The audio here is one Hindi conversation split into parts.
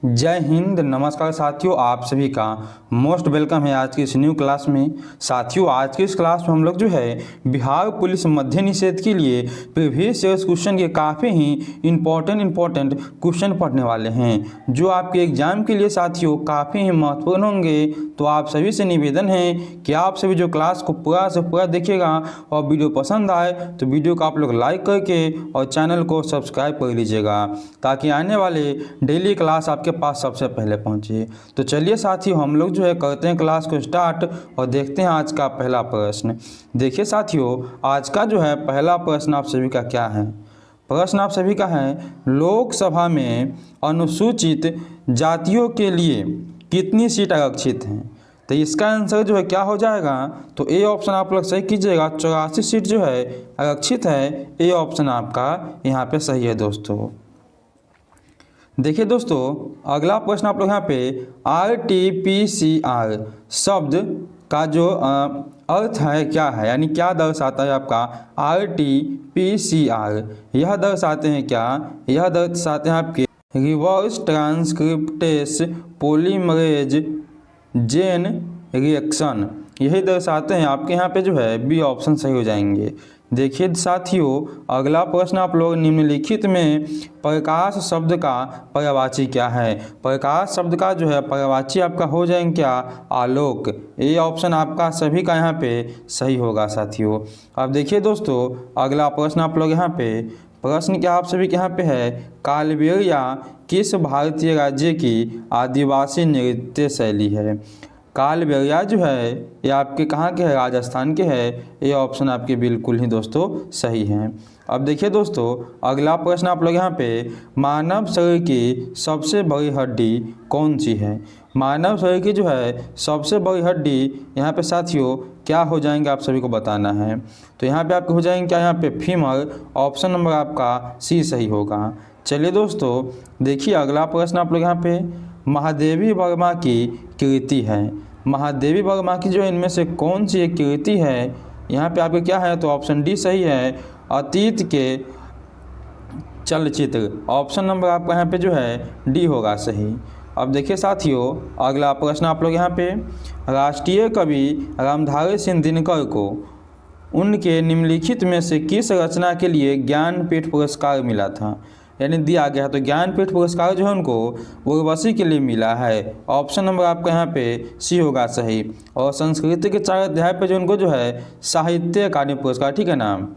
जय हिंद। नमस्कार साथियों, आप सभी का मोस्ट वेलकम है आज की इस न्यू क्लास में। साथियों, आज की इस क्लास में हम लोग जो है बिहार पुलिस मद्य निषेध के लिए प्रीवियस ईयर्स क्वेश्चन के काफ़ी ही इम्पोर्टेंट क्वेश्चन पढ़ने वाले हैं, जो आपके एग्जाम के लिए साथियों काफ़ी ही महत्वपूर्ण होंगे। तो आप सभी से निवेदन है कि आप सभी जो क्लास को पूरा से पूरा देखिएगा और वीडियो पसंद आए तो वीडियो को आप लोग लाइक करके और चैनल को सब्सक्राइब कर लीजिएगा, ताकि आने वाले डेली क्लास आपके पास सबसे पहले पहुंचे। तो चलिए साथियों, हम लोग जो है करते हैं क्लास को स्टार्ट और देखते हैं आज का पहला प्रश्न। देखिए साथियों, आज का जो है पहला प्रश्न आप सभी का क्या है। प्रश्न आप सभी का है, लोकसभा में अनुसूचित जातियों के लिए कितनी सीट आरक्षित हैं। तो इसका आंसर जो है क्या हो जाएगा, तो ए ऑप्शन आप लोग सही कीजिएगा। 84 सीट जो है आरक्षित है, ए ऑप्शन आपका यहाँ पे सही है दोस्तों। देखिए दोस्तों, अगला प्रश्न आप लोग यहाँ पे RTPCR शब्द का जो अर्थ है क्या है, यानी क्या दर्शाता है आपका RTPCR। यह दर्शाते हैं क्या, यह दर्शाते हैं आपके reverse transcriptase polymerase chain reaction, यही दर्शाते हैं। आपके यहाँ पे जो है बी ऑप्शन सही हो जाएंगे। देखिए साथियों, अगला प्रश्न आप लोग निम्नलिखित में प्रकाश शब्द का पर्यायवाची क्या है। प्रकाश शब्द का जो है पर्यायवाची आपका हो जाएंगे क्या, आलोक। ये ऑप्शन आपका सभी का यहाँ पे सही होगा साथियों। अब देखिए दोस्तों, अगला प्रश्न आप लोग यहाँ पे प्रश्न क्या आप सभी के यहाँ पे है, कालबेलिया किस भारतीय राज्य की आदिवासी नृत्य शैली है। कालबेलिया जो है ये आपके कहाँ के है, राजस्थान के है। ये ऑप्शन आपके बिल्कुल ही दोस्तों सही हैं। अब देखिए दोस्तों, अगला प्रश्न आप लोग यहाँ पे मानव शरीर की सबसे बड़ी हड्डी कौन सी है। मानव शरीर की जो है सबसे बड़ी हड्डी यहाँ पे साथियों क्या हो जाएंगे, आप सभी को बताना है। तो यहाँ पे आपके हो जाएंगे क्या, यहाँ पे फीमर। ऑप्शन नंबर आपका सी सही होगा। चलिए दोस्तों, देखिए अगला प्रश्न आप लोग यहाँ पे महादेवी वर्मा की कृति है। महादेवी वर्मा की जो इनमें से कौन सी एक कृति है, यहाँ पे आपके क्या है, तो ऑप्शन डी सही है, अतीत के चलचित्र। ऑप्शन नंबर आपका यहाँ पे जो है डी होगा सही। अब देखिए साथियों, अगला प्रश्न आप लोग यहाँ पे राष्ट्रीय कवि रामधारी सिंह दिनकर को उनके निम्नलिखित में से किस रचना के लिए ज्ञानपीठ पुरस्कार मिला था, यानी दिया गया। तो ज्ञानपीठ पुरस्कार जो है उनको उर्वशी के लिए मिला है। ऑप्शन नंबर आपका यहाँ पे सी होगा सही। और संस्कृत के 4 अध्याय पे जो उनको जो है साहित्य अकादमी पुरस्कार, ठीक है ना,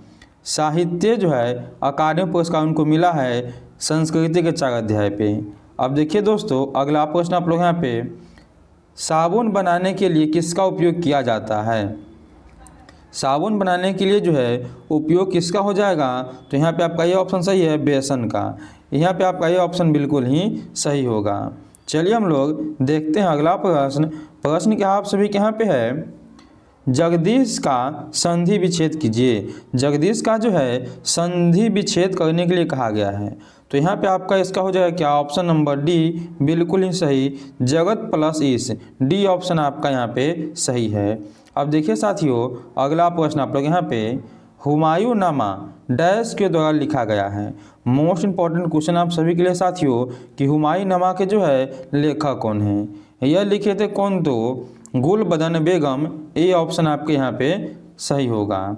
साहित्य जो है अकादमी पुरस्कार उनको मिला है संस्कृति के 4 अध्याय पे। अब देखिए दोस्तों, अगला प्रश्न आप लोग यहाँ पे साबुन बनाने के लिए किसका उपयोग किया जाता है। साबुन बनाने के लिए जो है उपयोग किसका हो जाएगा, तो यहाँ पे आपका ये ऑप्शन सही है, बेसन का। यहाँ पे आपका ये ऑप्शन बिल्कुल ही सही होगा। चलिए हम लोग देखते हैं अगला प्रश्न। प्रश्न क्या आप सभी के यहाँ पे है, जगदीश का संधि विच्छेद कीजिए। जगदीश का जो है संधि विच्छेद करने के लिए कहा गया है। तो यहाँ पे आपका इसका हो जाएगा क्या, ऑप्शन नंबर डी बिल्कुल ही सही, जगत प्लस ईश। डी ऑप्शन आपका यहाँ पे सही है। अब देखिए साथियों, अगला प्रश्न आप लोग यहाँ पे हुमायूं नामा डैश के द्वारा लिखा गया है। मोस्ट इंपॉर्टेंट क्वेश्चन आप सभी के लिए साथियों कि हुमायूं नामा के जो है लेखक कौन है। यह लिखे थे कौन, तो गुलबदन बेगम। ये ऑप्शन आपके यहाँ पे सही होगा।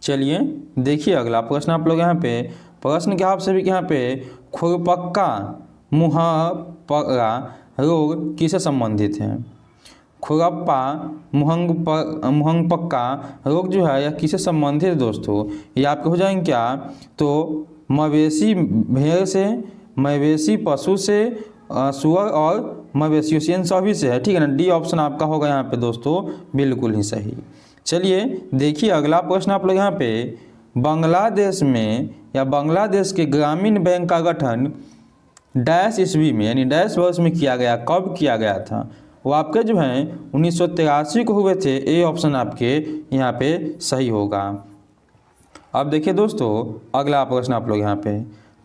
चलिए देखिए अगला प्रश्न आप लोग यहाँ पे प्रश्न क्या आप सभी के यहाँ पे खुरपक्का मुहपरा रोग किससे संबंधित है। खुरप्पा मुहंगपक्का रोग जो है यह किससे संबंधित है दोस्तों। ये आपके हो जाएंगे क्या, तो मवेशी भेड़ से, मवेशी पशु से, सुअर और मवेशियों से, इन सभी से है, ठीक है ना। डी ऑप्शन आपका होगा यहाँ पे दोस्तों बिल्कुल ही सही। चलिए देखिए अगला प्रश्न आप लोग यहाँ पे बांग्लादेश में या बांग्लादेश के ग्रामीण बैंक का गठन डैश ईस्वी में, यानी डैश वर्ष में किया गया, कब किया गया था। वो आपके जो हैं 1983 को हुए थे। ए ऑप्शन आपके यहाँ पे सही होगा। अब देखिए दोस्तों, अगला प्रश्न आप लोग यहाँ पे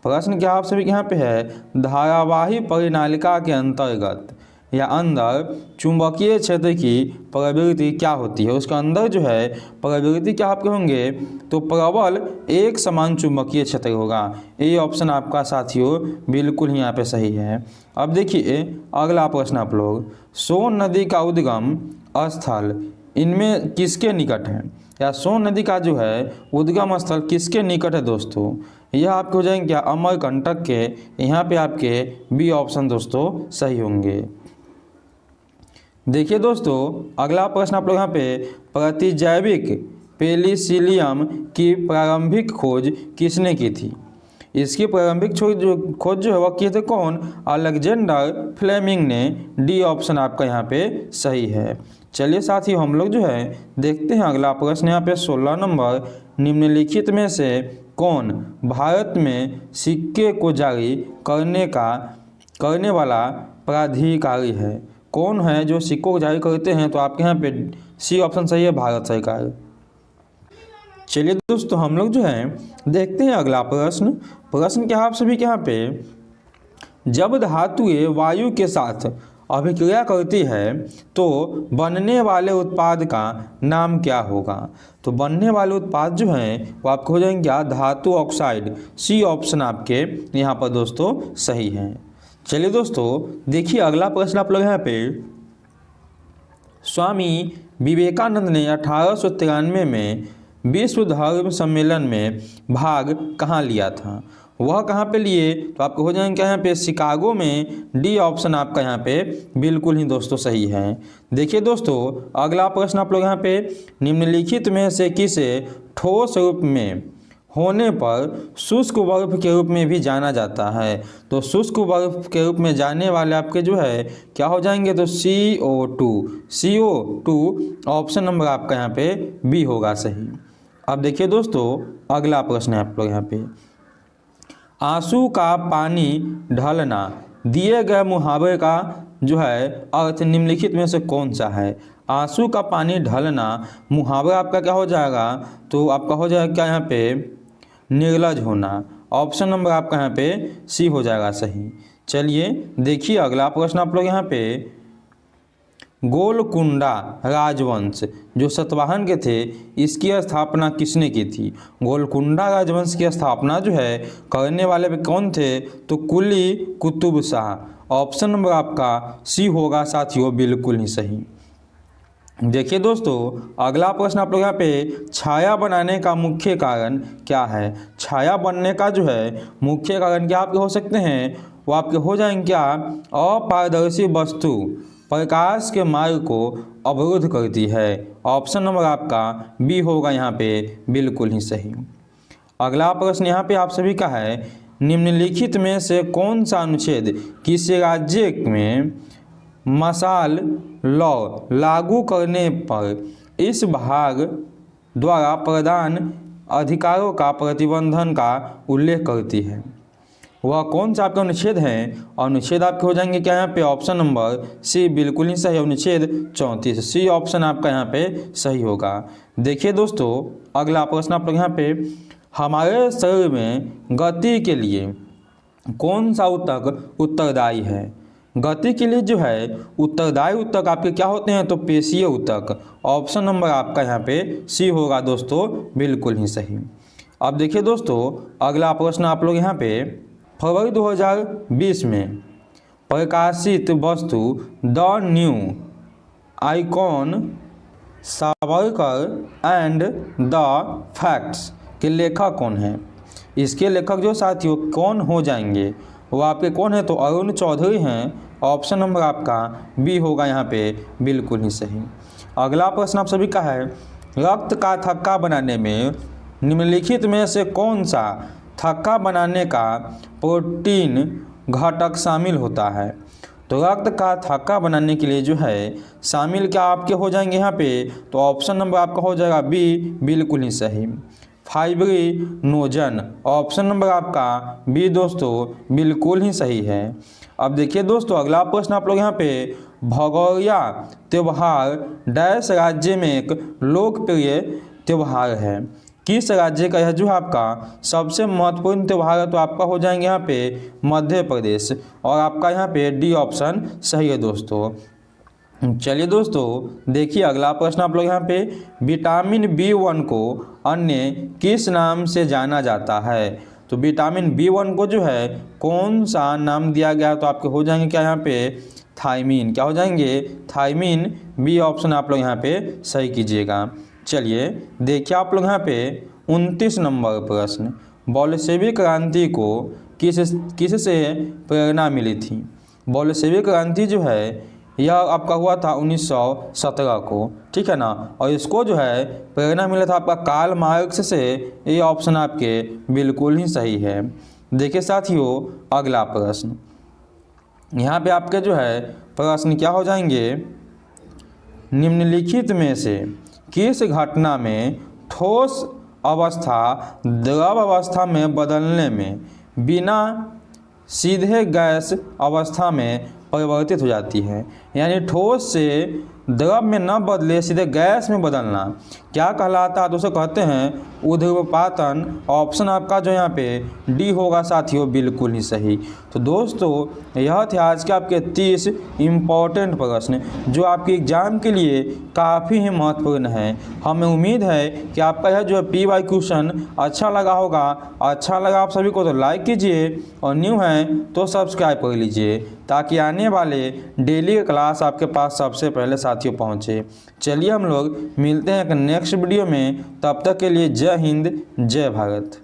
प्रश्न क्या आप सभी के यहाँ पे है, धारावाही परिनालिका के अंतर्गत या अंदर चुंबकीय क्षेत्र की प्रवृत्ति क्या होती है। उसके अंदर जो है प्रवृत्ति क्या आपके होंगे, तो प्रबल एक समान चुंबकीय क्षेत्र होगा। ये ऑप्शन आपका साथियों बिल्कुल ही यहाँ पे सही है। अब देखिए अगला प्रश्न आप लोग, सोन नदी का उद्गम स्थल इनमें किसके निकट है, या सोन नदी का जो है उद्गम स्थल किसके निकट है दोस्तों। यह आपके हो जाएंगे क्या, अमरकंटक के। यहाँ पे आपके बी ऑप्शन दोस्तों सही होंगे। देखिए दोस्तों अगला प्रश्न आप लोग यहाँ पे, प्रतिजैविक पेनिसिलियम की प्रारंभिक खोज किसने की थी। इसकी प्रारंभिक खोज जो है वह किए थे कौन, अलेक्जेंडर फ्लेमिंग ने। डी ऑप्शन आपका यहाँ पे सही है। चलिए साथ ही हम लोग जो है देखते हैं अगला प्रश्न यहाँ पे 16 नंबर, निम्नलिखित में से कौन भारत में सिक्के को जारी करने वाला प्राधिकारी है। कौन है जो सिक्कों को जारी करते हैं, तो आपके यहाँ पे सी ऑप्शन सही है, भारत सरकार। चलिए दोस्तों हम लोग जो है देखते हैं अगला प्रश्न क्या आप सभी के यहाँ पे, जब धातुएं वायु के साथ अभिक्रिया करती है तो बनने वाले उत्पाद का नाम क्या होगा। तो बनने वाले उत्पाद जो हैं वो आपको हो जाएंगे क्या, धातु ऑक्साइड। सी ऑप्शन आपके यहाँ पर दोस्तों सही है। चलिए दोस्तों देखिए अगला प्रश्न आप लोग यहाँ पे, स्वामी विवेकानंद ने 1893 में विश्व धर्म सम्मेलन में भाग कहाँ लिया था। वह कहाँ पे लिए, तो आपको हो जाएंगे यहाँ पे शिकागो में। डी ऑप्शन आपका यहाँ पे बिल्कुल ही दोस्तों सही है। देखिए दोस्तों अगला प्रश्न आप लोग यहाँ पे, निम्नलिखित में से किसे ठोस रूप में होने पर शुष्क बर्फ के रूप में भी जाना जाता है। तो शुष्क बर्फ के रूप में जाने वाले आपके जो है क्या हो जाएंगे, तो CO2 ऑप्शन नंबर आपका यहाँ पे बी होगा सही। अब देखिए दोस्तों अगला प्रश्न है आप लोग यहाँ पे, आंसू का पानी ढलना दिए गए मुहावरे का जो है अर्थ निम्नलिखित में से कौन सा है। आंसू का पानी ढलना मुहावरा आपका क्या हो जाएगा, तो आपका हो जाएगा क्या यहाँ पे, निर्लज होना। ऑप्शन नंबर आपका यहाँ पे सी हो जाएगा सही। चलिए देखिए अगला प्रश्न आप लोग यहाँ पे, गोलकुंडा राजवंश जो सतवाहन के थे इसकी स्थापना किसने की थी। गोलकुंडा राजवंश की स्थापना जो है करने वाले कौन थे, तो कुली कुतुब शाह। ऑप्शन नंबर आपका सी होगा साथियों बिल्कुल ही सही। देखिए दोस्तों अगला प्रश्न आप लोग यहाँ पे, छाया बनाने का मुख्य कारण क्या है। छाया बनने का जो है मुख्य कारण क्या आपके हो सकते हैं, वो आपके हो जाएंगे क्या, अपारदर्शी वस्तु प्रकाश के मार्ग को अवरुद्ध करती है। ऑप्शन नंबर आपका बी होगा यहाँ पे बिल्कुल ही सही। अगला प्रश्न यहाँ पे आप सभी का है, निम्नलिखित में से कौन सा अनुच्छेद किसी राज्य में मसाल लॉ लागू करने पर इस भाग द्वारा प्रदान अधिकारों का प्रतिबंधन का उल्लेख करती है। वह कौन सा आपका अनुच्छेद है। अनुच्छेद आपके हो जाएंगे क्या यहाँ पे, ऑप्शन नंबर सी बिल्कुल ही सही, अनुच्छेद 34। सी ऑप्शन आपका यहाँ पे सही होगा। देखिए दोस्तों अगला प्रश्न आप लोग यहाँ पे, हमारे शरीर में गति के लिए कौन सा ऊतक उत्तरदायी है। गति के लिए जो है उत्तरदायी ऊतक आपके क्या होते हैं, तो पेशीय ऊतक। ऑप्शन नंबर आपका यहाँ पे सी होगा दोस्तों बिल्कुल ही सही। अब देखिए दोस्तों अगला प्रश्न आप लोग यहाँ पे, फरवरी 2020 में प्रकाशित वस्तु the new icon Savarkar and the facts के लेखक कौन है। इसके लेखक जो साथियों कौन हो जाएंगे, वो आपके कौन है, तो अरुण चौधरी हैं। ऑप्शन नंबर आपका बी होगा यहाँ पे बिल्कुल ही सही। अगला प्रश्न आप सभी का है, रक्त का थक्का बनाने में निम्नलिखित में से कौन सा थक्का बनाने का प्रोटीन घटक शामिल होता है। तो रक्त का थक्का बनाने के लिए जो है शामिल क्या आपके हो जाएंगे यहाँ पे, तो ऑप्शन नंबर आपका हो जाएगा बी बिल्कुल ही सही, फाइब्रिनोजन। ऑप्शन नंबर आपका बी दोस्तों बिल्कुल ही सही है। अब देखिए दोस्तों अगला प्रश्न आप लोग यहाँ पे, भगौरिया त्यौहार डैश राज्य में एक लोकप्रिय त्यौहार है। किस राज्य का यह जो है आपका सबसे महत्वपूर्ण त्यौहार है, तो आपका हो जाएंगे यहाँ पे मध्य प्रदेश, और आपका यहाँ पे डी ऑप्शन सही है दोस्तों। चलिए दोस्तों देखिए अगला प्रश्न आप लोग यहाँ पे, विटामिन B1 को अन्य किस नाम से जाना जाता है? तो विटामिन B1 को जो है कौन सा नाम दिया गया, तो आपके हो जाएंगे क्या यहाँ पे थायमीन, क्या हो जाएंगे थायमीन, बी ऑप्शन आप लोग यहाँ पे सही कीजिएगा। चलिए देखिए आप लोग यहाँ पे 29 नंबर प्रश्न, बोल्शेविक क्रांति को किस से प्रेरणा मिली थी? बोल्शेविक क्रांति जो है यह आपका हुआ था 1917 को, ठीक है ना, और इसको जो है प्रेरणा मिला था आपका कार्ल मार्क्स से, ये ऑप्शन आपके बिल्कुल ही सही है। देखिए साथियों अगला प्रश्न, यहाँ पे आपके जो है प्रश्न क्या हो जाएंगे, निम्नलिखित में से किस घटना में ठोस अवस्था द्रव अवस्था में बदलने में बिना सीधे गैस अवस्था में परिवर्तित हो जाती है? यानी ठोस से द्रव में न बदले सीधे गैस में बदलना क्या कहलाता है? दोस्तों कहते हैं ऊर्ध्वपातन। ऑप्शन आपका जो यहाँ पे डी होगा साथियों बिल्कुल ही सही। तो दोस्तों यह थे आज के आपके 30 इम्पॉर्टेंट प्रश्न जो आपके एग्जाम के लिए काफ़ी ही महत्वपूर्ण है। हमें उम्मीद है कि आपका यह जो PY क्वेश्चन अच्छा लगा होगा। अच्छा लगा आप सभी को तो लाइक कीजिए, और न्यू हैं तो सब्सक्राइब कर लीजिए, ताकि आने वाले डेली का क्लास आपके पास सबसे पहले साथियों पहुंचे। चलिए हम लोग मिलते हैं एक नेक्स्ट वीडियो में, तब तक के लिए जय हिंद जय भारत।